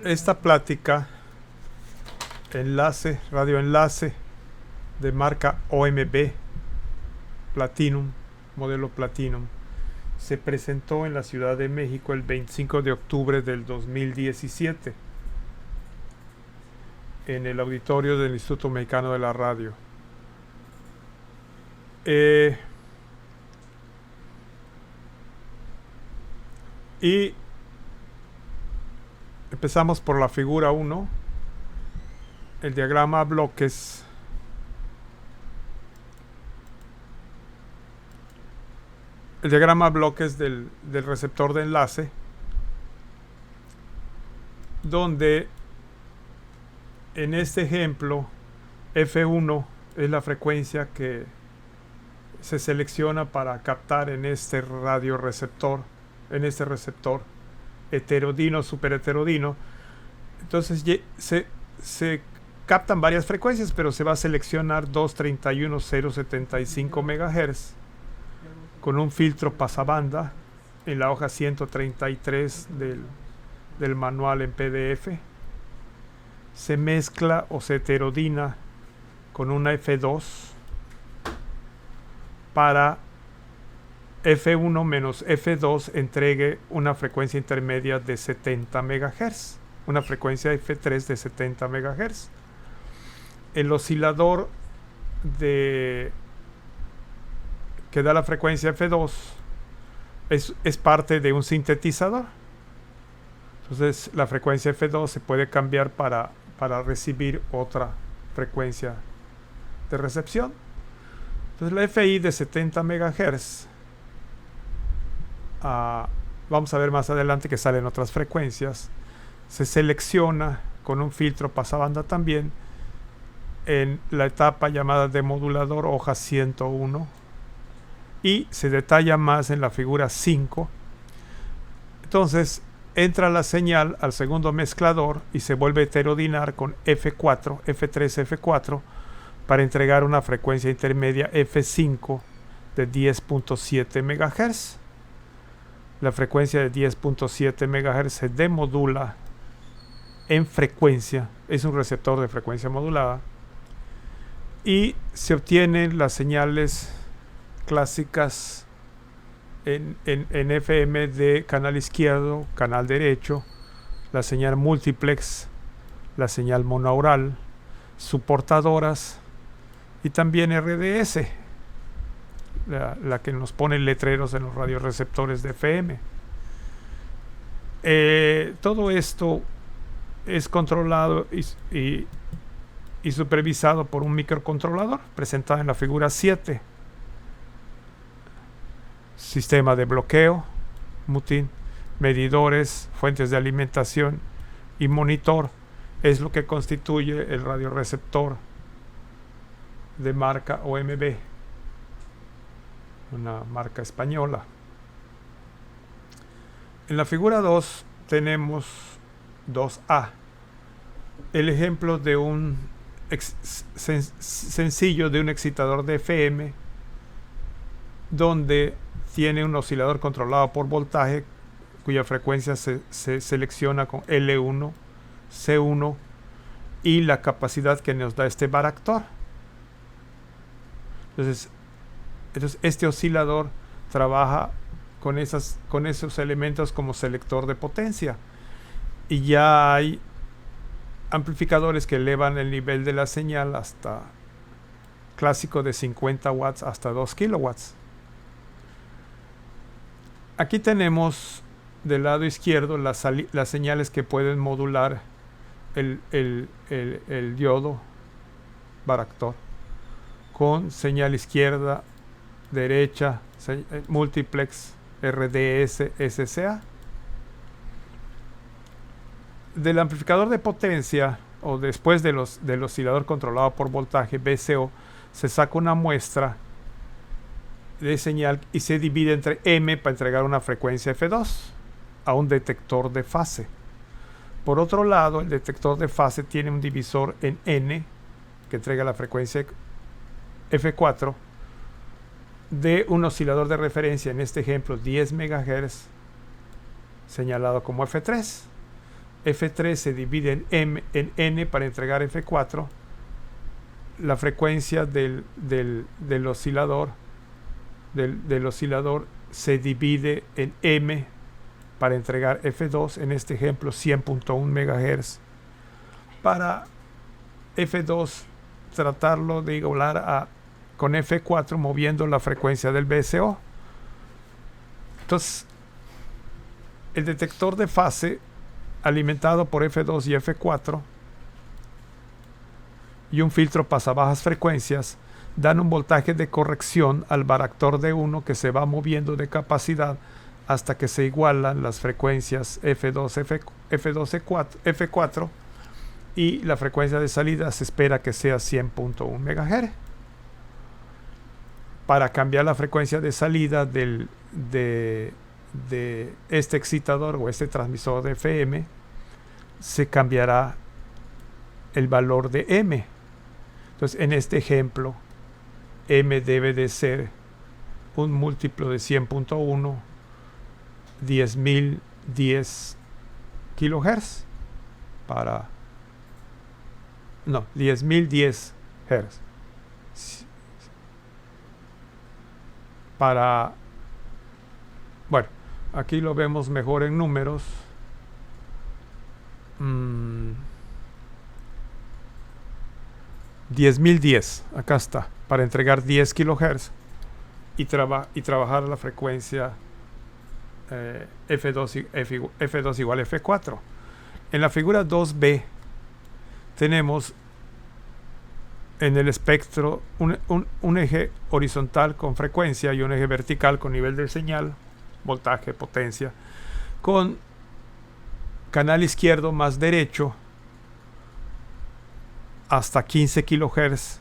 Esta plática, radioenlace de marca OMB Platinum, modelo Platinum, se presentó en la Ciudad de México el 25 de octubre del 2017 en el auditorio del Instituto Mexicano de la Radio. Y empezamos por la figura 1, el diagrama bloques. El diagrama bloques del receptor de enlace, donde en este ejemplo F1 es la frecuencia que se selecciona para captar en este radioreceptor, en este receptor heterodino, superheterodino. Entonces se captan varias frecuencias, pero se va a seleccionar 231.075 MHz con un filtro pasabanda en la hoja 133 del manual en PDF. Se mezcla o se heterodina con una F2 para F1 menos F2 entregue una frecuencia intermedia de 70 MHz, una frecuencia F3 de 70 MHz. El oscilador que da la frecuencia F2 es parte de un sintetizador. Entonces la frecuencia F2 se puede cambiar para recibir otra frecuencia de recepción. Entonces la FI de 70 MHz, vamos a ver más adelante que salen otras frecuencias, se selecciona con un filtro pasabanda también en la etapa llamada de modulador hoja 101, y se detalla más en la figura 5. Entonces entra la señal al segundo mezclador y se vuelve a heterodinar con F4, F3, F4 para entregar una frecuencia intermedia F5 de 10.7 MHz. La frecuencia de 10.7 MHz se demodula en frecuencia, es un receptor de frecuencia modulada, y se obtienen las señales clásicas en FM de canal izquierdo, canal derecho, la señal multiplex, la señal monaural, soportadoras y también RDS, la que nos pone letreros en los radioreceptores de FM. Todo esto es controlado y supervisado por un microcontrolador presentado en la figura 7. Sistema de bloqueo, mutin, medidores, fuentes de alimentación y monitor es lo que constituye el radioreceptor de marca OMB, una marca española. En la figura 2 tenemos 2A, el ejemplo de un sencillo de un excitador de FM donde tiene un oscilador controlado por voltaje cuya frecuencia se selecciona con L1, C1 y la capacidad que nos da este varactor. Entonces este oscilador trabaja con esos elementos como selector de potencia, y ya hay amplificadores que elevan el nivel de la señal hasta clásico de 50 watts hasta 2 kilowatts. Aquí tenemos del lado izquierdo las señales que pueden modular el diodo varactor con señal izquierda, derecha, multiplex, RDS, SCA. Del amplificador de potencia, o después del oscilador controlado por voltaje VCO, se saca una muestra de señal y se divide entre M para entregar una frecuencia F2 a un detector de fase. Por otro lado, el detector de fase tiene un divisor en N que entrega la frecuencia F4 de un oscilador de referencia, en este ejemplo 10 MHz, señalado como F3. F3 se divide en N para entregar F4. La frecuencia del oscilador se divide en M para entregar F2, en este ejemplo 100.1 MHz. Para F2 tratarlo de igualar con F4 moviendo la frecuencia del VSO. Entonces, el detector de fase alimentado por F2 y F4 y un filtro pasabajas frecuencias dan un voltaje de corrección al varactor de 1 que se va moviendo de capacidad hasta que se igualan las frecuencias F2, F4 y la frecuencia de salida se espera que sea 100.1 MHz. Para cambiar la frecuencia de salida de este excitador o este transmisor de FM, se cambiará el valor de M. Entonces, en este ejemplo, M debe de ser un múltiplo de 100.1, 10.010 kHz para... No, 10.010 Hz. Para... Bueno, aquí lo vemos mejor en números. 10.010, acá está, para entregar 10 kHz y trabajar la frecuencia F2 igual a F4. En la figura 2B tenemos en el espectro un eje horizontal con frecuencia y un eje vertical con nivel de señal, voltaje, potencia, con canal izquierdo más derecho hasta 15 kHz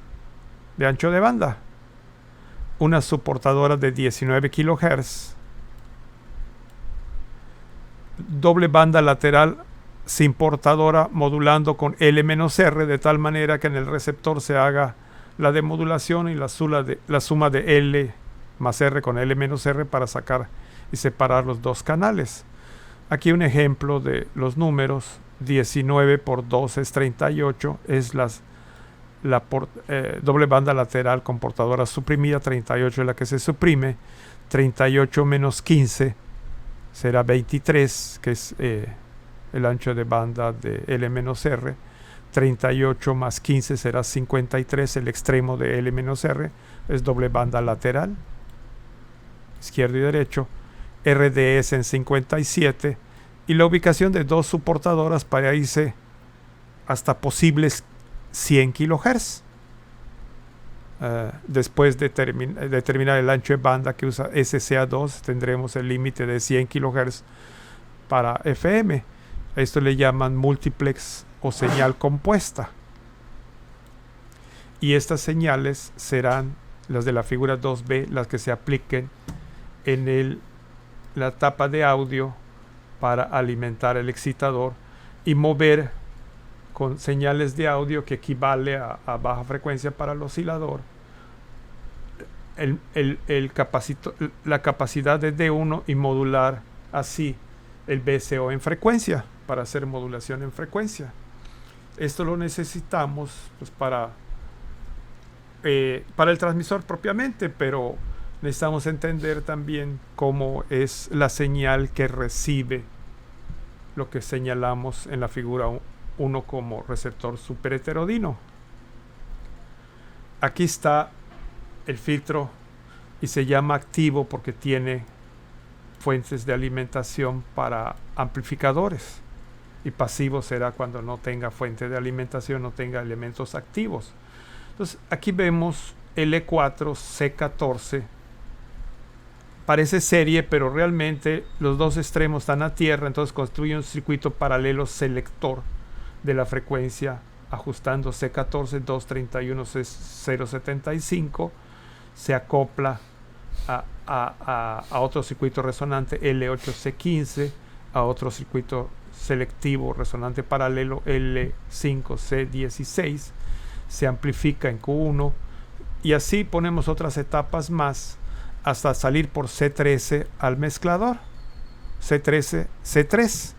de ancho de banda, una soportadora de 19 kHz, doble banda lateral sin portadora modulando con L-R, de tal manera que en el receptor se haga la demodulación y la suma de L más R con L-R para sacar y separar los dos canales. Aquí un ejemplo de los números: 19 por 2 es 38, es doble banda lateral con portadora suprimida, 38 es la que se suprime, 38 menos 15 será 23, que es el ancho de banda de L-R, 38 más 15 será 53, el extremo de L-R es doble banda lateral, izquierdo y derecho, RDS en 57, y la ubicación de dos soportadoras para irse hasta posibles 100 kHz. Después de determinar el ancho de banda que usa SCA2, tendremos el límite de 100 kHz para FM. Esto le llaman multiplex o señal compuesta. Y estas señales serán las de la figura 2B, las que se apliquen en la tapa de audio para alimentar el excitador y mover con señales de audio, que equivale a baja frecuencia para el oscilador, la capacidad de D1 y modular así el VSO en frecuencia para hacer modulación en frecuencia. Esto lo necesitamos pues, para el transmisor propiamente, pero necesitamos entender también cómo es la señal que recibe lo que señalamos en la figura 1 como receptor superheterodino. Aquí está el filtro y se llama activo porque tiene fuentes de alimentación para amplificadores, y pasivo será cuando no tenga fuente de alimentación, no tenga elementos activos. Entonces aquí vemos L4 C14, parece serie, pero realmente los dos extremos están a tierra, entonces construye un circuito paralelo selector de la frecuencia, ajustando C14 231 075, se acopla a otro circuito resonante L8 C15, a otro circuito selectivo resonante paralelo L5 C16, se amplifica en Q1 y así ponemos otras etapas más hasta salir por C13 al mezclador, C13 C3.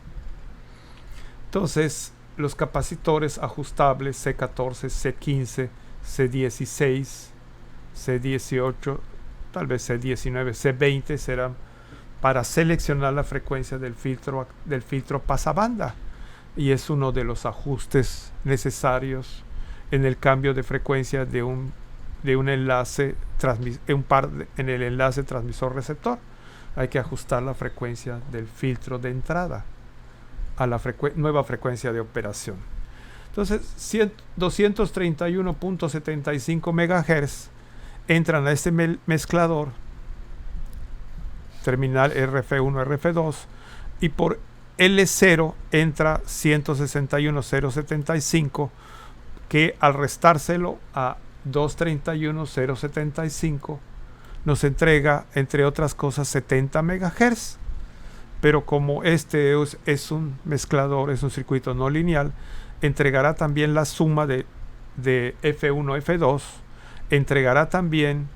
Entonces, los capacitores ajustables C14, C15, C16, C18, tal vez C19, C20 serán para seleccionar la frecuencia del filtro pasabanda, y es uno de los ajustes necesarios en el cambio de frecuencia de un enlace en el enlace transmisor-receptor. Hay que ajustar la frecuencia del filtro de entrada a la nueva frecuencia de operación. Entonces 231.75 MHz entran a este mezclador terminal RF1 RF2, y por L0 entra 161.075, que al restárselo a 231.075 nos entrega, entre otras cosas, 70 MHz. Pero como este es un mezclador, es un circuito no lineal, entregará también la suma de F1, F2, entregará también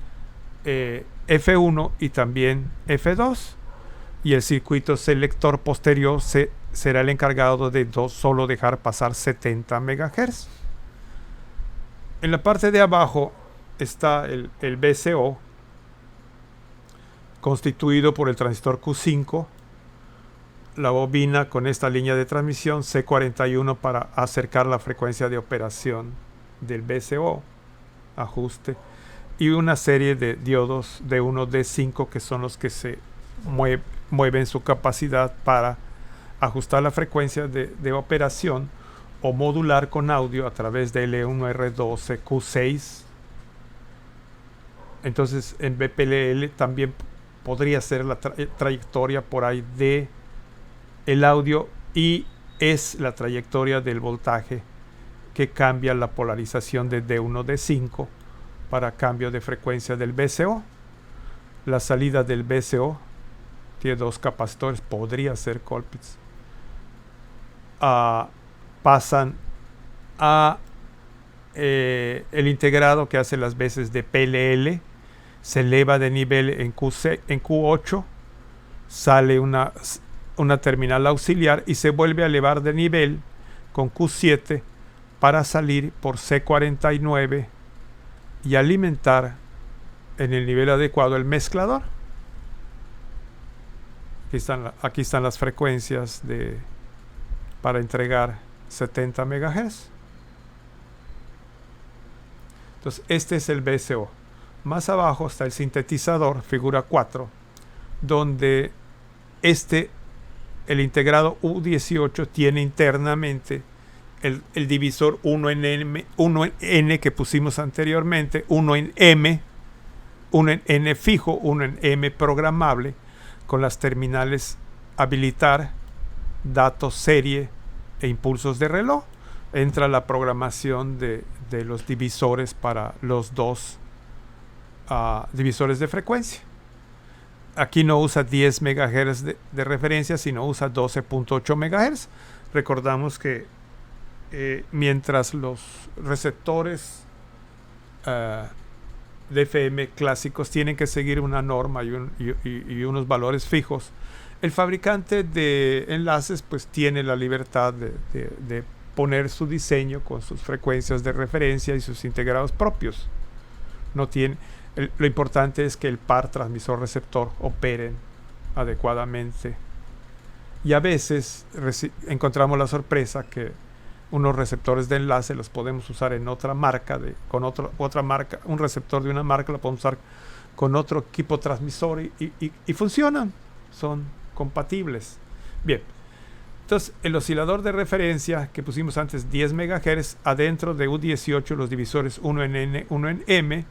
F1 y también F2, y el circuito selector posterior será el encargado de solo dejar pasar 70 MHz. En la parte de abajo está el VCO, constituido por el transistor Q5, la bobina con esta línea de transmisión C41 para acercar la frecuencia de operación del VCO, ajuste, y una serie de diodos D1, D5, que son los que se mueven su capacidad para ajustar la frecuencia de operación o modular con audio a través de L1, R12, Q6. Entonces en BPLL también podría ser la trayectoria por ahí de el audio, y es la trayectoria del voltaje que cambia la polarización de D1, D5 para cambio de frecuencia del VCO. La salida del VCO tiene dos capacitores, podría ser Colpitts. Pasan a el integrado que hace las veces de PLL, se eleva de nivel en Q8, sale una terminal auxiliar y se vuelve a elevar de nivel con Q7 para salir por C49 y alimentar en el nivel adecuado el mezclador. Aquí están las frecuencias para entregar 70 MHz. Entonces este es el VCO. Más abajo está el sintetizador, figura 4, donde el integrado U18 tiene internamente el divisor 1 en N que pusimos anteriormente, 1 en M, 1 en N fijo, 1 en M programable, con las terminales habilitar, datos, serie e impulsos de reloj. Entra la programación de los divisores para los dos divisores de frecuencia. Aquí no usa 10 MHz de referencia, sino usa 12.8 MHz. Recordamos que mientras los receptores de FM clásicos tienen que seguir una norma y unos valores fijos, el fabricante de enlaces pues tiene la libertad de poner su diseño con sus frecuencias de referencia y sus integrados propios. Lo importante es que el par transmisor-receptor operen adecuadamente. Y a veces encontramos la sorpresa que unos receptores de enlace los podemos usar en otra marca, otra marca, un receptor de una marca lo podemos usar con otro equipo transmisor y funcionan, son compatibles. Bien, entonces el oscilador de referencia que pusimos antes, 10 MHz, adentro de U18 los divisores 1 en N, 1 en M,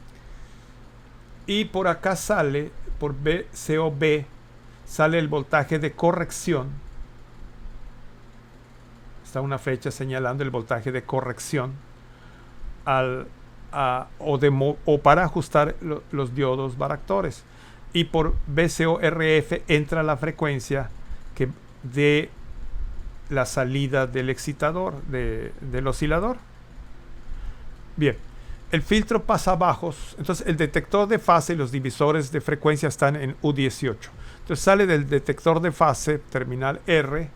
y por acá sale, por VCOB, sale el voltaje de corrección. Está una flecha señalando el voltaje de corrección o para ajustar los diodos varactores. Y por VCO-RF entra la frecuencia de la salida del excitador, del oscilador. Bien. El filtro pasabajos, entonces el detector de fase y los divisores de frecuencia están en U18. Entonces sale del detector de fase, terminal R,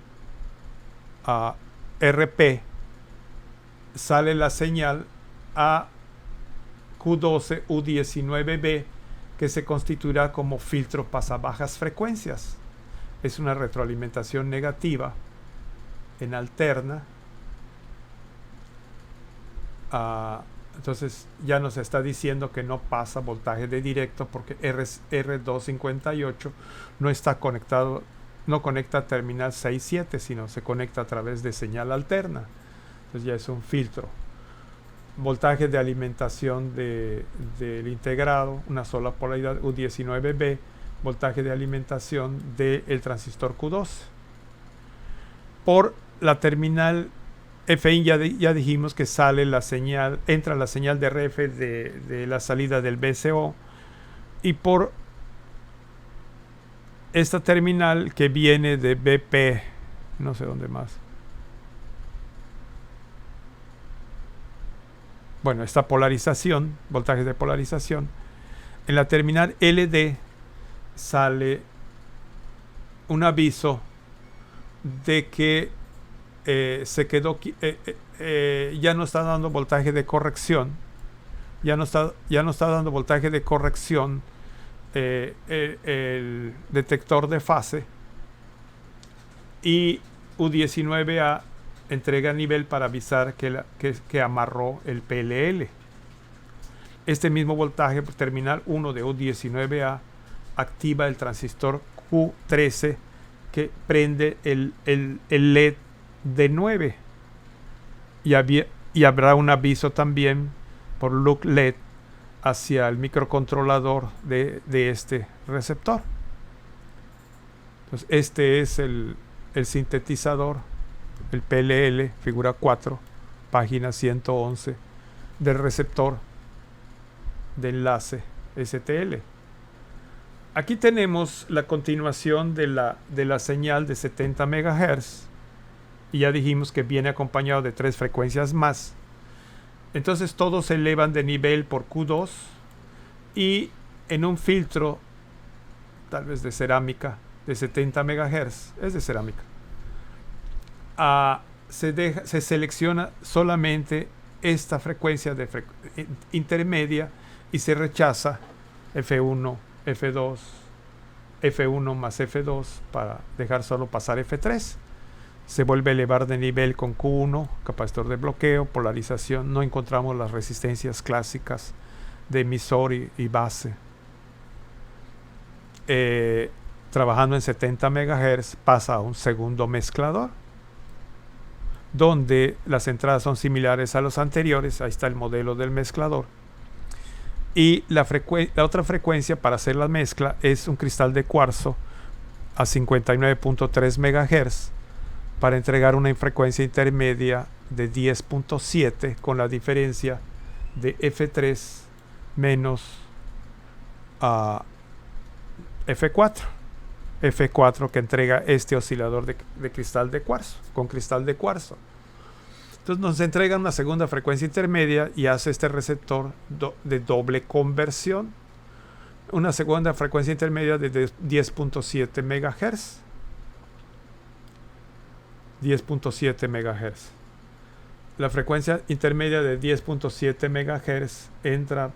RP sale la señal a Q12 U19B, que se constituirá como filtro pasabajas frecuencias. Es una retroalimentación negativa en alterna. Entonces ya nos está diciendo que no pasa voltaje de directo porque R258 no está conectado, no conecta terminal 6-7, sino se conecta a través de señal alterna. Entonces ya es un filtro. Voltaje de alimentación del integrado, una sola polaridad U19B, voltaje de alimentación del transistor Q2. Por la terminal FI ya dijimos que sale la señal, entra la señal de RF de la salida del BCO, y por esta terminal que viene de BP, no sé dónde más. Bueno, esta polarización, voltajes de polarización, en la terminal LD sale un aviso de que se quedó, ya no está dando voltaje de corrección, ya no está dando voltaje de corrección el detector de fase, y U19A entrega nivel para avisar que amarró el PLL. Este mismo voltaje terminal 1 de U19A activa el transistor Q13 que prende el LED de 9, y habrá un aviso también por look LED hacia el microcontrolador de este receptor. Entonces este es el sintetizador, el PLL, figura 4, página 111 del receptor de enlace STL. Aquí tenemos la continuación de la señal de 70 MHz, y ya dijimos que viene acompañado de 3 frecuencias más. Entonces todos se elevan de nivel por Q2, y en un filtro tal vez de cerámica de 70 MHz, es de cerámica, se selecciona solamente esta frecuencia intermedia, y se rechaza F1, F2, F1 más F2 para dejar solo pasar F3. Se vuelve a elevar de nivel con Q1, capacitor de bloqueo, polarización. No encontramos las resistencias clásicas de emisor y base. Trabajando en 70 MHz pasa a un segundo mezclador, donde las entradas son similares a los anteriores. Ahí está el modelo del mezclador. Y la otra frecuencia para hacer la mezcla es un cristal de cuarzo a 59.3 MHz para entregar una frecuencia intermedia de 10.7 con la diferencia de F3 menos F4. F4 que entrega este oscilador de cristal de cuarzo, con cristal de cuarzo. Entonces nos entrega una segunda frecuencia intermedia y hace este receptor de doble conversión. Una segunda frecuencia intermedia de 10.7 MHz. 10.7 MHz. La frecuencia intermedia de 10.7 MHz entra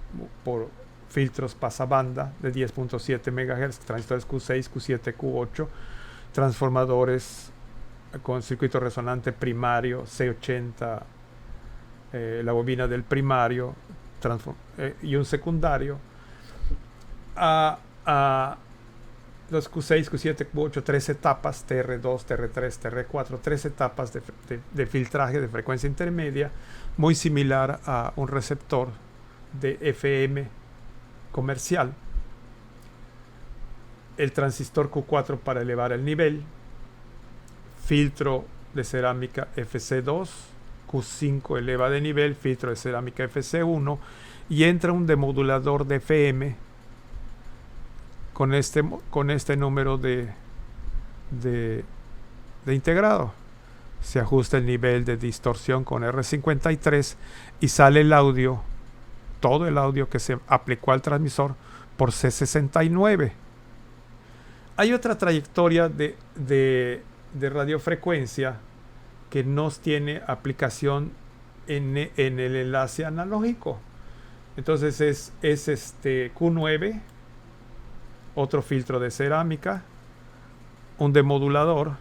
por filtros pasabanda de 10.7 MHz, transistores Q6, Q7, Q8, transformadores con circuito resonante primario, C80, la bobina del primario, y un secundario, los Q6, Q7, Q8, 3 etapas, TR2, TR3, TR4, 3 etapas de filtraje de frecuencia intermedia, muy similar a un receptor de FM comercial. El transistor Q4 para elevar el nivel, filtro de cerámica FC2, Q5 eleva de nivel, filtro de cerámica FC1, y entra un demodulador de FM con este número de integrado. Se ajusta el nivel de distorsión con R53 y sale el audio, todo el audio que se aplicó al transmisor, por C69. Hay otra trayectoria de radiofrecuencia que no tiene aplicación en el enlace analógico. Entonces es Q9, otro filtro de cerámica, un demodulador